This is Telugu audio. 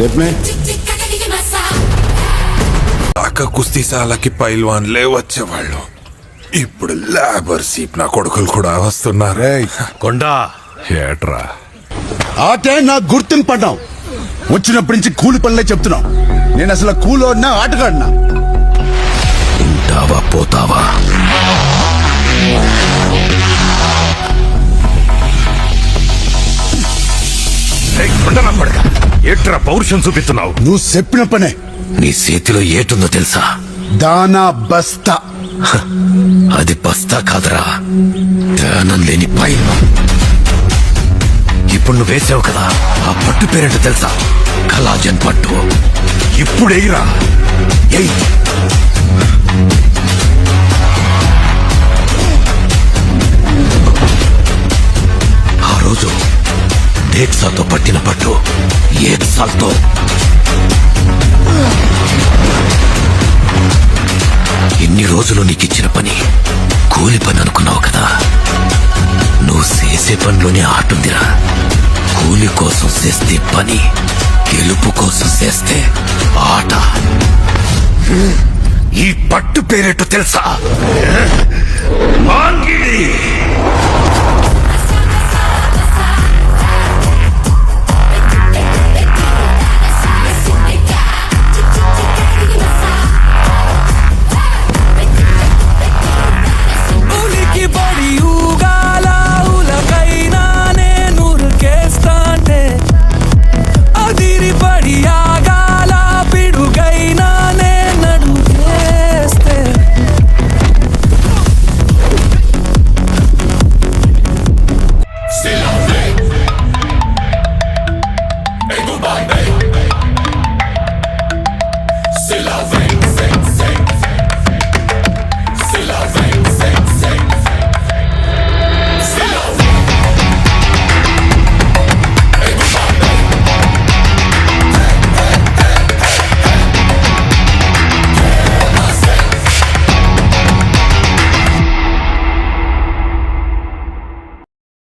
सेट में అక్క కుస్తీశాలకి పైల్వాన్లే వచ్చేవాళ్ళు. ఇప్పుడు లేబర్ సీప్ నా కొడుకులు కూడా వస్తున్నారే. కొండా ఏట్రా ఆటే నా గుర్తుని పడ్డాం. వచ్చినప్పటి నుంచి కూలి పనులే చెప్తున్నాం. నేను అసలు కూలోడినా ఆటగాడినా? ఉంటావా పోతావా? ఏట్రా పౌరుషం చూపిస్తున్నావు? నువ్వు చెప్పిన పనే. నీ చేతిలో ఏటుందో తెలుసా? దానా బస్తా. అది బస్తా కాదురా, ధ్యానం లేని పైన. ఇప్పుడు నువ్వు వేసావు కదా, ఆ పట్టు పేరేంటో తెలుసా? కలాజన్ పట్టు. ఇప్పుడు ఎయిరా, ఎయ్. ఆ రోజు డేక్సాతో పట్టిన పట్టు ఏక్సాల్తో. ఇన్ని రోజులు నీకిచ్చిన పని కూలి పని అనుకున్నావు కదా. నువ్వు చేసే పనిలోనే ఆటుందిరా. కూలి కోసం చేస్తే పని, గెలుపు కోసం చేస్తే ఆట. ఈ పట్టు పేరేటో తెలుసా? మాంగిడి.